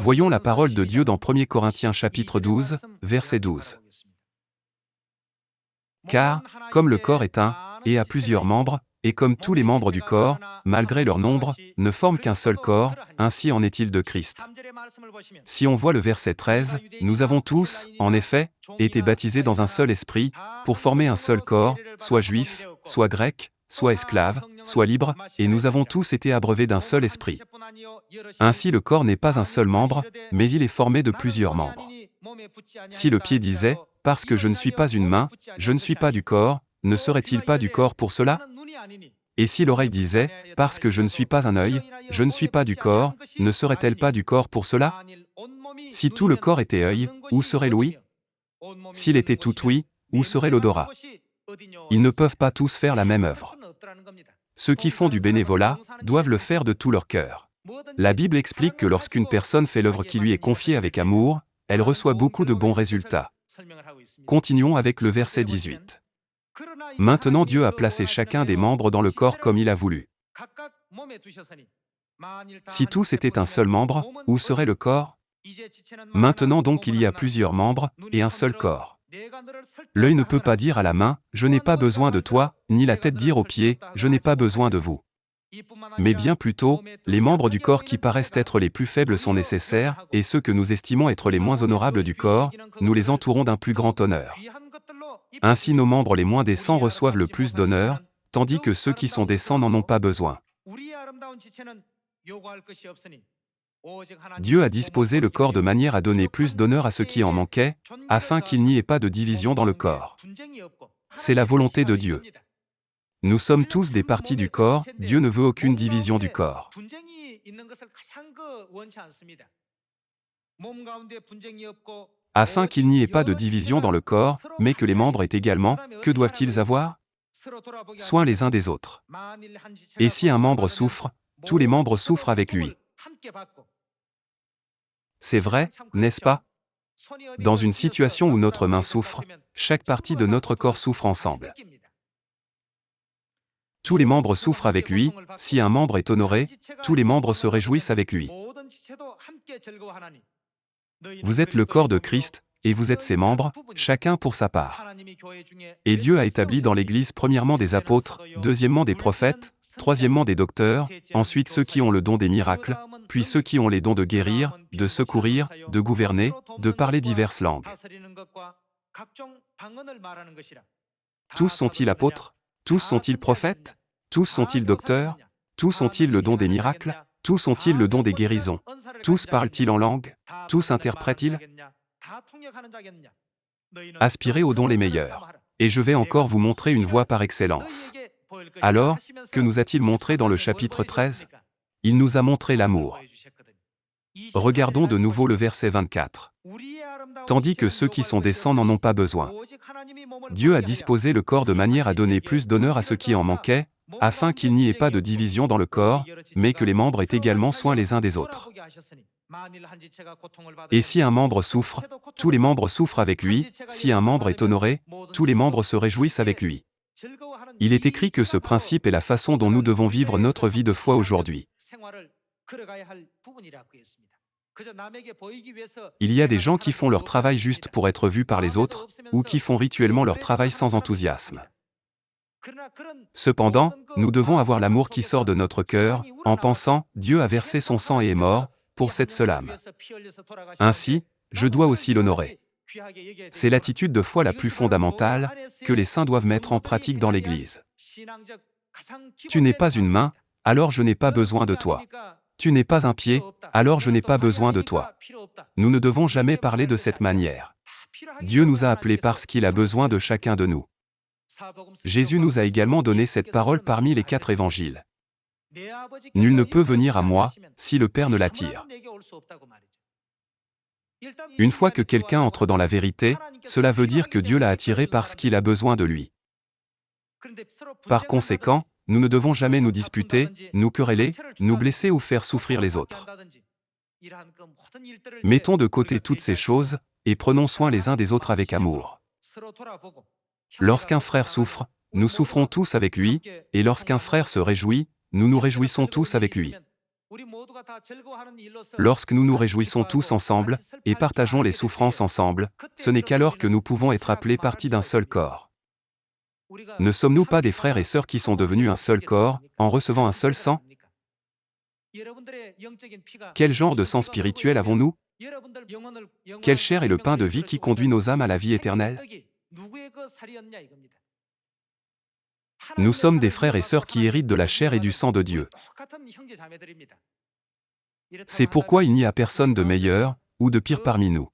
Voyons la parole de Dieu dans 1 Corinthiens chapitre 12, verset 12. Car, comme le corps est un, et a plusieurs membres, et comme tous les membres du corps, malgré leur nombre, ne forment qu'un seul corps, ainsi en est-il de Christ. Si on voit le verset 13, nous avons tous, en effet, été baptisés dans un seul esprit, pour former un seul corps, soit juif, soit grec, soit esclave, soit libre, et nous avons tous été abreuvés d'un seul esprit. Ainsi le corps n'est pas un seul membre, mais il est formé de plusieurs membres. Si le pied disait, parce que je ne suis pas une main, je ne suis pas du corps, ne serait-il pas du corps pour cela? Et si l'oreille disait, parce que je ne suis pas un œil, je ne suis pas du corps, ne serait-elle pas du corps pour cela? Si tout le corps était œil, où serait l'ouïe? S'il était tout ouïe, où serait l'odorat? Ils ne peuvent pas tous faire la même œuvre. Ceux qui font du bénévolat doivent le faire de tout leur cœur. La Bible explique que lorsqu'une personne fait l'œuvre qui lui est confiée avec amour, elle reçoit beaucoup de bons résultats. Continuons avec le verset 18. Maintenant Dieu a placé chacun des membres dans le corps comme il a voulu. Si tous étaient un seul membre, où serait le corps? Maintenant donc il y a plusieurs membres, et un seul corps. L'œil ne peut pas dire à la main, « Je n'ai pas besoin de toi », ni la tête dire aux pieds, « Je n'ai pas besoin de vous ». Mais bien plutôt, les membres du corps qui paraissent être les plus faibles sont nécessaires, et ceux que nous estimons être les moins honorables du corps, nous les entourons d'un plus grand honneur. Ainsi nos membres les moins décents reçoivent le plus d'honneur, tandis que ceux qui sont décents n'en ont pas besoin. Dieu a disposé le corps de manière à donner plus d'honneur à ceux qui en manquaient, afin qu'il n'y ait pas de division dans le corps. C'est la volonté de Dieu. Nous sommes tous des parties du corps, Dieu ne veut aucune division du corps. Afin qu'il n'y ait pas de division dans le corps, mais que les membres aient également, que doivent-ils avoir? Soin les uns des autres. Et si un membre souffre, tous les membres souffrent avec lui. C'est vrai, n'est-ce pas? Dans une situation où notre main souffre, chaque partie de notre corps souffre ensemble. Tous les membres souffrent avec lui, si un membre est honoré, tous les membres se réjouissent avec lui. Vous êtes le corps de Christ, et vous êtes ses membres, chacun pour sa part. Et Dieu a établi dans l'Église premièrement des apôtres, deuxièmement des prophètes, troisièmement des docteurs, ensuite ceux qui ont le don des miracles, puis ceux qui ont les dons de guérir, de secourir, de gouverner, de parler diverses langues. Tous sont-ils apôtres? Tous sont-ils prophètes? Tous sont-ils docteurs? Tous ont-ils le don des miracles? Tous ont-ils le don des guérisons? Tous parlent-ils en langue? Tous interprètent-ils? Aspirez aux dons les meilleurs. Et je vais encore vous montrer une voie par excellence. Alors, que nous a-t-il montré dans le chapitre 13? Il nous a montré l'amour. Regardons de nouveau le verset 24. Tandis que ceux qui sont décents n'en ont pas besoin. Dieu a disposé le corps de manière à donner plus d'honneur à ceux qui en manquaient, afin qu'il n'y ait pas de division dans le corps, mais que les membres aient également soin les uns des autres. Et si un membre souffre, tous les membres souffrent avec lui, si un membre est honoré, tous les membres se réjouissent avec lui. Il est écrit que ce principe est la façon dont nous devons vivre notre vie de foi aujourd'hui. Il y a des gens qui font leur travail juste pour être vus par les autres, ou qui font rituellement leur travail sans enthousiasme. Cependant, nous devons avoir l'amour qui sort de notre cœur, en pensant, Dieu a versé son sang et est mort, pour cette seule âme. Ainsi, je dois aussi l'honorer. C'est l'attitude de foi la plus fondamentale, que les saints doivent mettre en pratique dans l'Église. Tu n'es pas une main, alors je n'ai pas besoin de toi. Tu n'es pas un pied, alors je n'ai pas besoin de toi. Nous ne devons jamais parler de cette manière. Dieu nous a appelés parce qu'il a besoin de chacun de nous. Jésus nous a également donné cette parole parmi les 4 évangiles. Nul ne peut venir à moi, si le Père ne l'attire. Une fois que quelqu'un entre dans la vérité, cela veut dire que Dieu l'a attiré parce qu'il a besoin de lui. Par conséquent, nous ne devons jamais nous disputer, nous quereller, nous blesser ou faire souffrir les autres. Mettons de côté toutes ces choses, et prenons soin les uns des autres avec amour. Lorsqu'un frère souffre, nous souffrons tous avec lui, et lorsqu'un frère se réjouit, nous nous réjouissons tous avec lui. Lorsque nous nous réjouissons tous ensemble, et partageons les souffrances ensemble, ce n'est qu'alors que nous pouvons être appelés partie d'un seul corps. Ne sommes-nous pas des frères et sœurs qui sont devenus un seul corps, en recevant un seul sang? Quel genre de sang spirituel avons-nous? Quelle chair est le pain de vie qui conduit nos âmes à la vie éternelle? Nous sommes des frères et sœurs qui héritent de la chair et du sang de Dieu. C'est pourquoi il n'y a personne de meilleur, ou de pire parmi nous.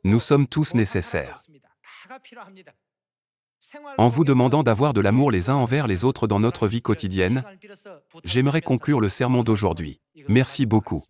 Nous sommes tous nécessaires. En vous demandant d'avoir de l'amour les uns envers les autres dans notre vie quotidienne, j'aimerais conclure le sermon d'aujourd'hui. Merci beaucoup.